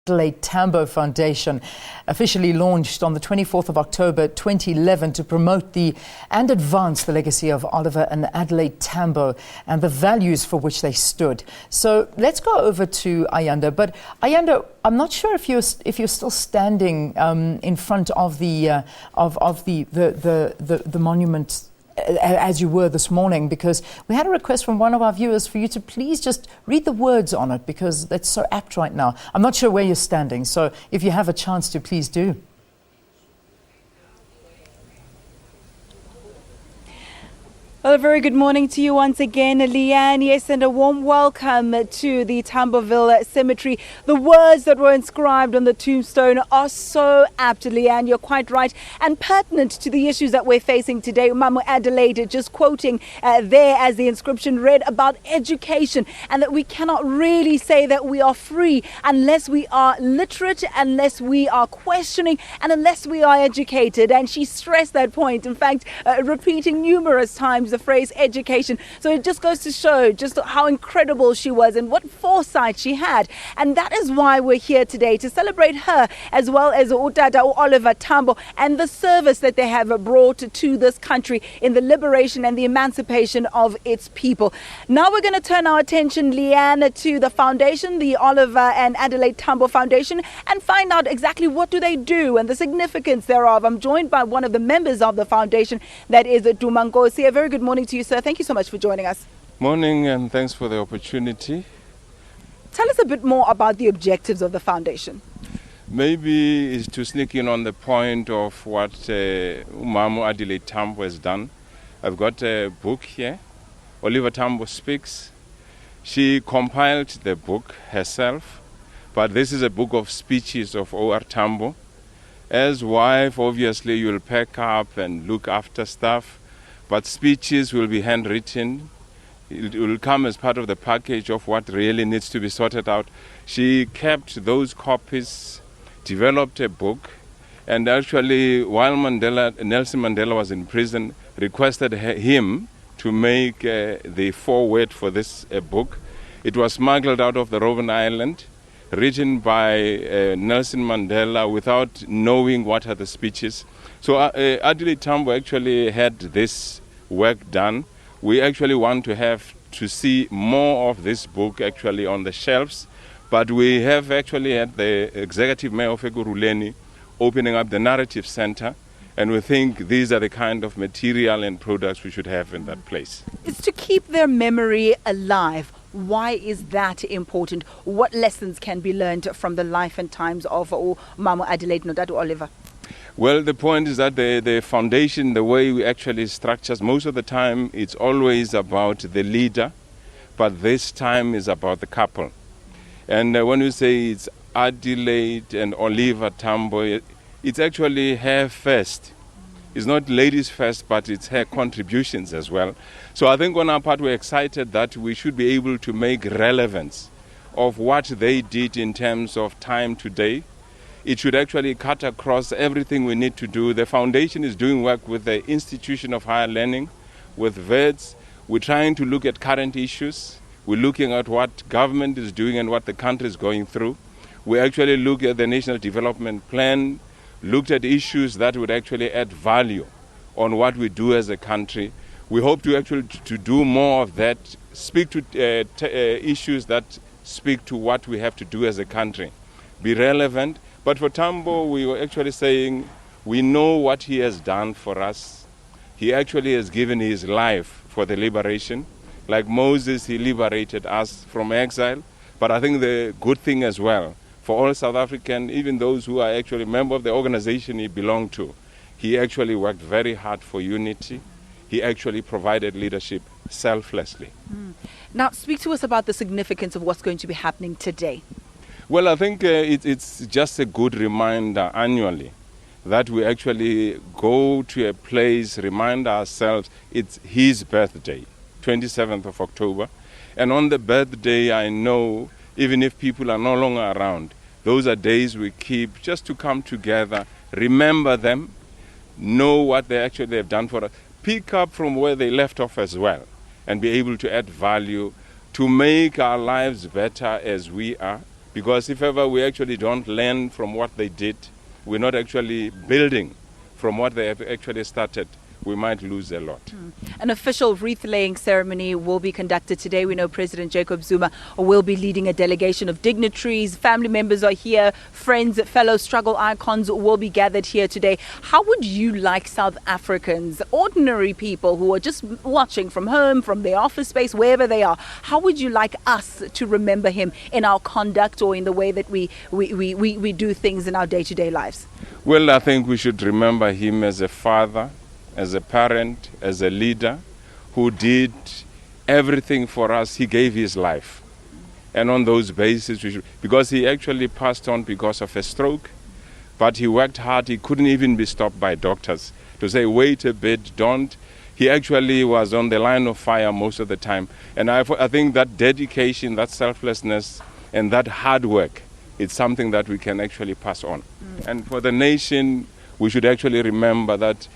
Adelaide Tambo Foundation officially launched on the 24th of October 2011 to promote and advance the legacy of Oliver and Adelaide Tambo and the values for which they stood. So let's go over to Ayanda. But Ayanda, I'm not sure if you're still standing in front of the monument as you were this morning, because we had a request from one of our viewers for you to please just read the words on it, because that's so apt right now. I'm not sure where you're standing, so if you have a chance to, please do. Well, a very good morning to you once again, Leanne. Yes, and a warm welcome to the Tamboville Cemetery. The words that were inscribed on the tombstone are so apt, Leanne. You're quite right, and pertinent to the issues that we're facing today. Mama Adelaide just quoting there as the inscription read about education, and that we cannot really say that we are free unless we are literate, unless we are questioning, and unless we are educated. And she stressed that point, in fact, repeating numerous times the phrase education. So it just goes to show just how incredible she was and what foresight she had. And that is why we're here today, to celebrate her as well as Utata Oliver Tambo and the service that they have brought to this country in the liberation and the emancipation of its people. Now we're going to turn our attention, Leanne, to the foundation, the Oliver and Adelaide Tambo Foundation, and find out exactly what do they do and the significance thereof. I'm joined by one of the members of the foundation, that is Duma Nkosi. A very good morning to you, sir. Thank you so much for joining us. Morning, and thanks for the opportunity. Tell us a bit more about the objectives of the foundation. Maybe is to sneak in on the point of what Mama Adelaide Tambo has done. I've got a book here, Oliver Tambo Speaks. She compiled the book herself, but this is a book of speeches of O.R. Tambo. As wife, obviously, you'll pack up and look after stuff, but speeches will be handwritten. It will come as part of the package of what really needs to be sorted out. She kept those copies, developed a book, and actually, while Nelson Mandela was in prison, requested him to make the foreword for this book. It was smuggled out of the Robben Island, written by Nelson Mandela without knowing what are the speeches. So Adelaide Tambo actually had this work done. We actually want to see more of this book actually on the shelves, but we have actually had the Executive Mayor of Ekurhuleni opening up the Narrative Center, and we think these are the kind of material and products we should have in that place. It's to keep their memory alive. Why is that important? What lessons can be learned from the life and times of Mama Adelaide Nodatu Oliver? Well, the point is that the foundation, the way we actually structures, most of the time it's always about the leader, but this time is about the couple. And when we say it's Adelaide and Oliver Tambo, it's actually her first. It's not ladies first, but it's her contributions as well. So I think on our part we're excited that we should be able to make relevance of what they did in terms of time today. It should actually cut across everything we need to do. The foundation is doing work with the Institution of Higher Learning, with VEDS. We're trying to look at current issues. We're looking at what government is doing and what the country is going through. We actually look at the National Development Plan, looked at issues that would actually add value on what we do as a country. We hope to actually to do more of that, speak to issues that speak to what we have to do as a country, be relevant. But for Tambo, we were actually saying, we know what he has done for us. He actually has given his life for the liberation. Like Moses, he liberated us from exile. But I think the good thing as well, for all South African, even those who are actually members of the organization he belonged to, he actually worked very hard for unity. He actually provided leadership selflessly. Now, speak to us about the significance of what's going to be happening today. Well, I think it's just a good reminder annually that we actually go to a place, remind ourselves it's his birthday, 27th of October. And on the birthday, I know, even if people are no longer around, those are days we keep just to come together, remember them, know what they actually have done for us, pick up from where they left off as well, and be able to add value to make our lives better as we are, Because if ever we actually don't learn from what they did, we're not actually building from what they have actually started, we might lose a lot. An official wreath-laying ceremony will be conducted today. We know President Jacob Zuma will be leading a delegation of dignitaries. Family members are here. Friends, fellow struggle icons will be gathered here today. How would you like South Africans, ordinary people who are just watching from home, from their office space, wherever they are, how would you like us to remember him in our conduct or in the way that we do things in our day-to-day lives? Well, I think we should remember him as a father, as a parent, as a leader who did everything for us. He gave his life. And on those bases, because he actually passed on because of a stroke, but he worked hard. He couldn't even be stopped by doctors to say, wait a bit, don't. He actually was on the line of fire most of the time. And I think that dedication, that selflessness, and that hard work, it's something that we can actually pass on. And for the nation, we should actually remember that,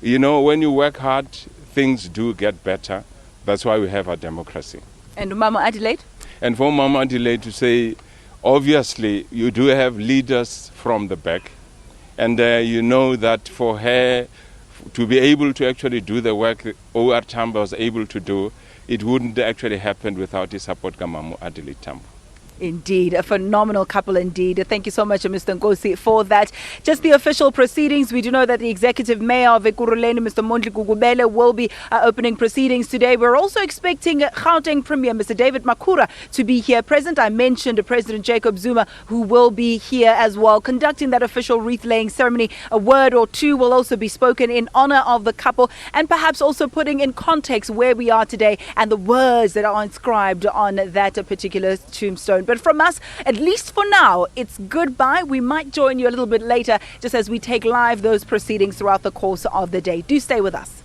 you know, when you work hard, things do get better. That's why we have a democracy. And Mama Adelaide? And for Mama Adelaide to say, obviously, you do have leaders from the back. And you know that for her to be able to actually do the work Oliver Tambo was able to do, it wouldn't actually happen without his support, Mama Adelaide Tambo. Indeed, a phenomenal couple indeed. Thank you so much, Mr. Nkosi, for that. Just the official proceedings. We do know that the Executive Mayor of Ekurhuleni, Mr. Mondli Gugubele, will be opening proceedings today. We're also expecting Gauteng Premier, Mr. David Makhura, to be here present. I mentioned President Jacob Zuma, who will be here as well, conducting that official wreath-laying ceremony. A word or two will also be spoken in honor of the couple, and perhaps also putting in context where we are today and the words that are inscribed on that particular tombstone. But from us, at least for now, it's goodbye. We might join you a little bit later just as we take live those proceedings throughout the course of the day. Do stay with us.